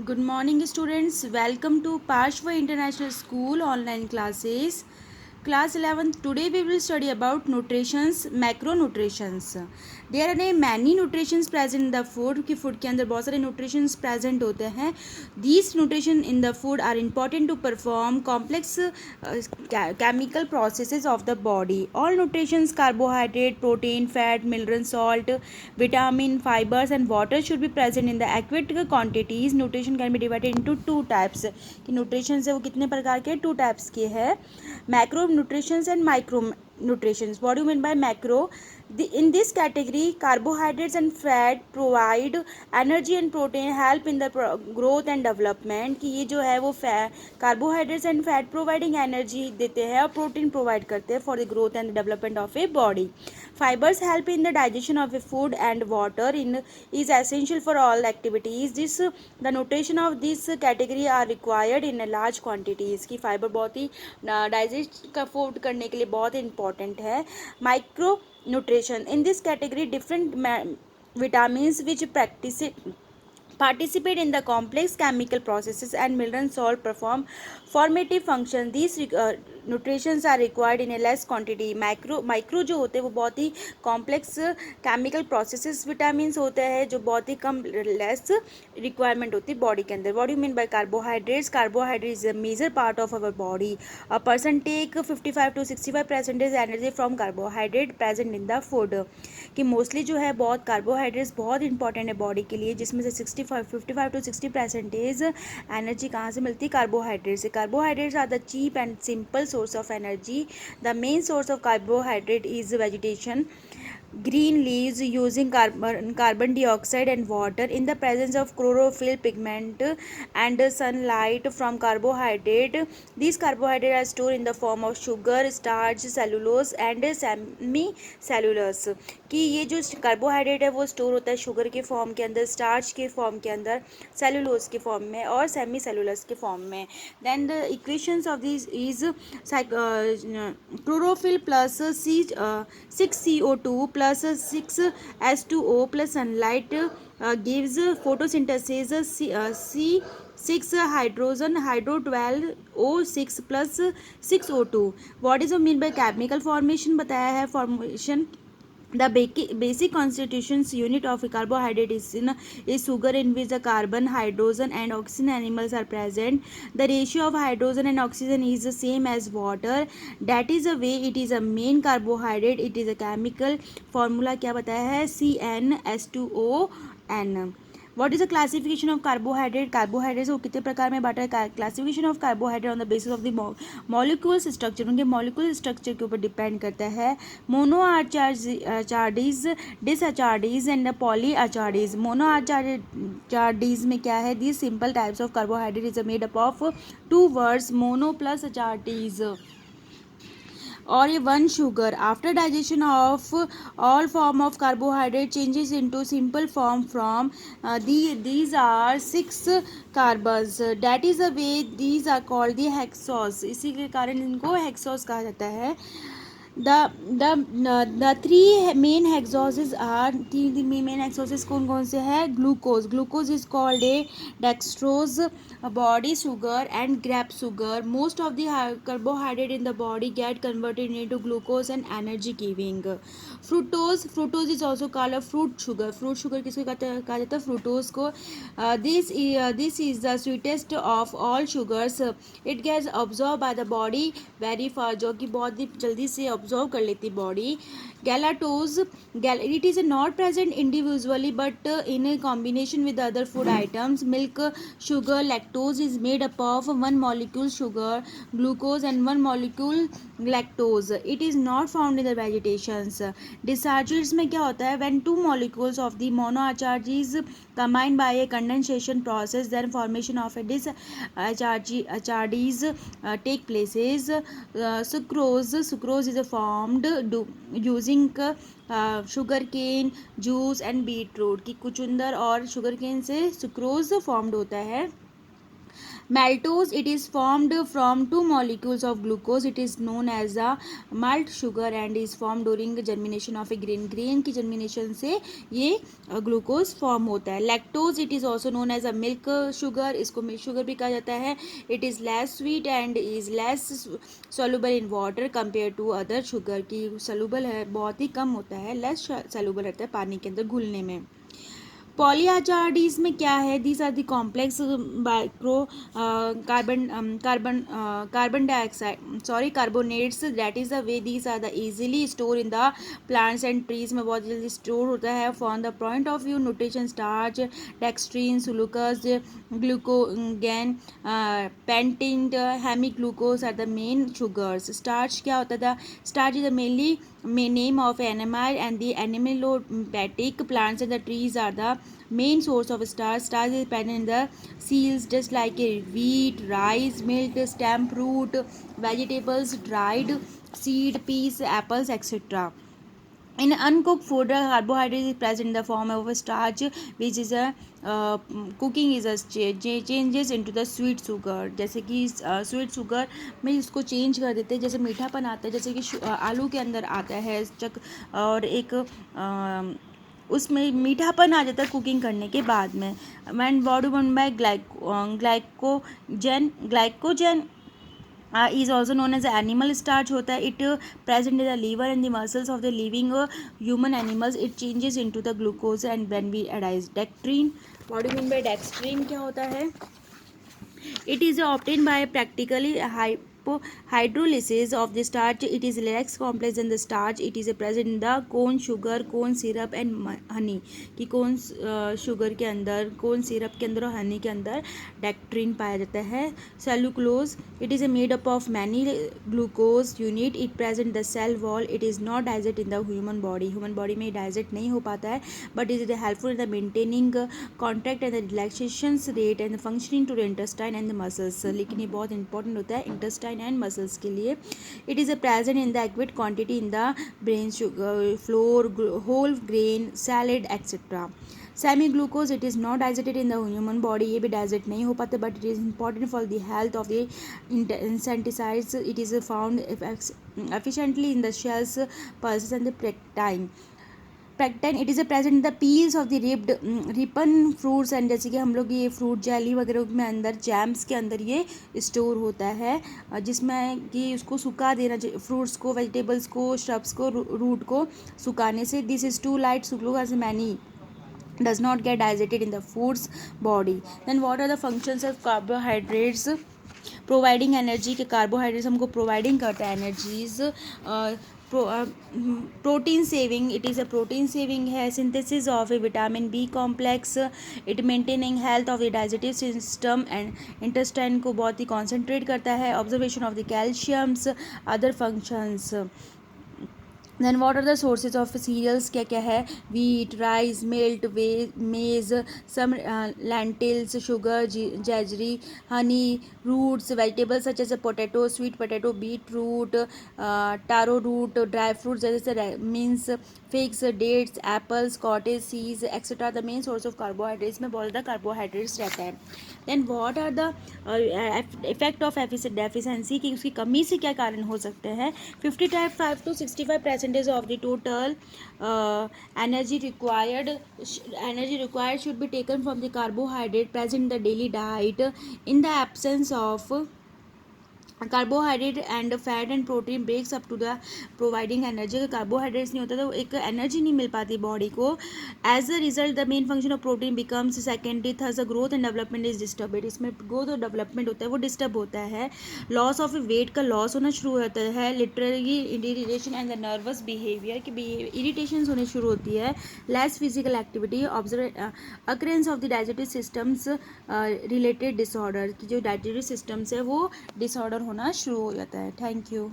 Good morning, students. Welcome to Pashwa International School online classes. Class 11th. Today we will study about nutritions, macronutrients. There are many nutritions present in the food. कि food के अंदर बहुत सारे nutritions present होते हैं. These nutrition in the food are important to perform complex chemical processes of the body. All nutritions, carbohydrate, protein, fat, mineral, salt, vitamin, fibers and water should be present in the adequate quantities. Nutrition can be divided into two types. कि nutrition है वो कितने प्रकार के two types के है. Macronutrients and micronutrients. What do you mean by macro? In this category, carbohydrates and fat provide energy and protein help in the growth and development. कि ये जो है वो carbohydrates and fat providing energy देते हैं और protein provide करते हैं for the growth and development of a body. Fibers help in the digestion of a food and water is essential for all activities. The nutrition of this category are required in a large quantities. कि fiber बहुत ही digest का food करने के लिए बहुत important है. Micro nutrition. In this category different vitamins which participate in the complex chemical processes and mineral salt perform formative function. These nutritions are required in a less quantity. Micro जो होते हैं वो बहुत ही कॉम्प्लेक्स केमिकल प्रोसेसेस विटामिन्स होते हैं जो बहुत ही कम less requirement होती है बॉडी के अंदर. What you mean by carbohydrates? Carbohydrate is a major part of our body. A person take 55 to 65% energy from carbohydrate present in the food. कि mostly जो है बहुत कार्बोहाइड्रेट्स बहुत इंपॉर्टेंट है बॉडी के लिए, जिसमें से 55 to 60% एनर्जी कहाँ से मिलती है? कार्बोहाइड्रेट से. Carbohydrates are the cheap and simple source of energy. The main source of carbohydrate is vegetation. Green leaves using carbon dioxide and water in the presence of chlorophyll pigment and sunlight from carbohydrate. These carbohydrates are stored in the form of sugar, starch, cellulose and semicellulose. कि ये जो carbohydrate है वो store होता है sugar के form के अंदर, स्टार्च के फॉर्म के अंदर, सेलुलोज के फॉर्म में और सेमी सेलुलस के फॉर्म में. Then the equations of this is chlorophyll plus 6CO2 plus 6H2O plus sunlight gives photosynthesis. C6 hydrogen hydro 12 O6 plus 6O2. What is the mean by chemical formation? बताया है formation. The basic constitutions unit of a carbohydrate is sugar in which the carbon, hydrogen and oxygen animals are present. The ratio of hydrogen and oxygen is the same as water. That is the way it is a main carbohydrate. It is a chemical formula क्या बताया है? CnH2ON. What is the classification of carbohydrate? Carbohydrates को कितने प्रकार में बांटा है? Classification of carbohydrate on the basis of the molecules structure. उनके molecule structure के ऊपर depend करता है. Monoacharidis, disacharidis and polyacharidis. Monoacharidis में क्या है? These simple types of carbohydrate is made up of two words, mono plus acharidis. और ये one sugar. After digestion of all form of carbohydrate changes into simple form from these are 6 carbons. That is the way these are called the hexose. इसी के कारण इनको hexose कहा जाता है. The three main hexoses are, तीन main hexoses कौन कौन से है? Glucose. Glucose is called a dextrose, body sugar and grape sugar. Most of the carbohydrate in the body get converted into glucose and energy giving. Fructose is also called a fruit sugar. Fruit sugar किसको कहा जाता है? फ्रूटोज को. This is the sweetest of all sugars. It gets absorbed by the body very fast, जो कि बहुत ही जल्दी से absorb कर लेती body. Galactose, it is not present individually but in a combination with other food items. Milk sugar, lactose is made up of one molecule sugar, glucose and one molecule lactose. It is not found in the vegetations. Disaccharides में क्या होता है? When two molecules of the monoacharidis combined by a condensation process, then formation of a disacharidis take places. Sucrose is formed using sugar cane juice and beetroot. की कुचुंदर और sugar cane से sucrose formed होता है. Maltose, it is formed from two molecules of glucose. It is known as a malt sugar and is formed during germination of a grain. Grain की germination से ये glucose form होता है. Lactose, it is also known as a milk sugar. इसको milk sugar भी कहा जाता है. It is less sweet and is less soluble in water compare to other sugar. की सोल्यूबल है, बहुत ही कम होता है, लेस सोल्यूबल रहता है पानी के अंदर घुलने में. पॉलीहैजार्डीज में क्या है? These are the complex micro carbon dioxide carbonates. That is the way these are the easily store in the plants and trees में बहुत जल्दी स्टोर होता है. From the point of view nutrition, starch, dextrin, cellulose, glycogen, pectin, hemicellulose are the main sugars. Starch क्या होता था? Starch is mainly name of animal and the animalopathic plants and the trees are the main source of starch. Starch is present in the seeds just like a wheat, rice, milk, stem, fruit, vegetables, dried seed, peas, apples, etc. In uncooked food, carbohydrate is present in the form of a starch, which is a cooking is a changes into the sweet sugar. जैसे कि sweet sugar में इसको change कर देते हैं. जैसे मीठापन आता है, जैसे कि आलू के अंदर आता है और एक उसमें मीठापन आ जाता है कुकिंग करने के बाद में. And body bun by glycogen is also known as animal starch होता है. It present in the liver and the muscles of the living human animals. It changes into the glucose and when we add dextrine. What do you mean by dextrine? क्या होता है? It is obtained by practically hydrolysis of the starch. It is less complex than the starch. It is present in the corn sugar, corn syrup and honey. कि corn sugar के अंदर, corn syrup के अंदर और honey के अंदर डेक्ट्रीन पाया जाता है. Cellulose, it is made up of many glucose unit. It present the cell wall. It is not digest in the human body. Human body में digest नहीं हो पाता है, but it is helpful in the maintaining contact and the relaxation rate and the functioning to the intestine and the muscles. लेकिन ये बहुत important होता है intestine and muscles के लिए. It is present in the adequate quantity in the brain, sugar, flour, whole grain, salad, etc. Hemicellulose, it is not digested in the human body. ये भी digest नहीं हो पाते, but it is important for the health of the intestines. It is found efficiently in the shells, pulses and the pectine. It is present in the peels of the ripen fruits and जैसे कि हम लोग ये fruit jelly वगैरह में अंदर jams के अंदर ये स्टोर होता है, जिसमें कि उसको सुखा देना चाहिए. फ्रूट्स को, वेजिटेबल्स को, श्रब्स को, रूट को सुखाने से this is to light sucrose many does not get digested in the food's body. Then what are the functions of carbohydrates? Providing energy. के carbohydrates हमको providing करता है energies. Protein saving, it is a protein saving है. Synthesis of a vitamin B complex. It maintaining health of the digestive system and intestine को बहुत ही concentrate करता है. Observation of the calciums. Other functions. Then what are the sources of cereals? क्या क्या है? Wheat, rice, milk, maize, some lentils, sugar, jaggery, honey, roots, vegetables such as potato, sweet potato, beet root, taro root, dry fruit जैसे means, figs, dates, apples, cottage, cheese etcetera. The main source of carbohydrates में बहुत ज़्यादा carbohydrates रहता है. Then what are the effect of deficiency? कि उसकी कमी से क्या कारण हो सकते हैं? 55 to 65% of the total energy required should be taken from the carbohydrate present in the daily diet. In the absence of carbohydrate and fat and protein breaks up to the providing energy. अगर carbohydrates नहीं होता तो एक energy नहीं मिल पाती body को. As a result the main function of protein becomes secondary. Thus the growth and development is disturbed. इसमें growth और डेवलपमेंट होता है वो डिस्टर्ब होता है. लॉस ऑफ वेट का लॉस होना शुरू होता है. Literally irritation and the nervous behaviour की इरिटेशन होने शुरू होती है. Less physical activity. Occurrence of the digestive systems related disorder. की जो डाइजेस्टिव सिस्टम्स है वो डिसऑर्डर होना शुरू हो जाता है. Thank you.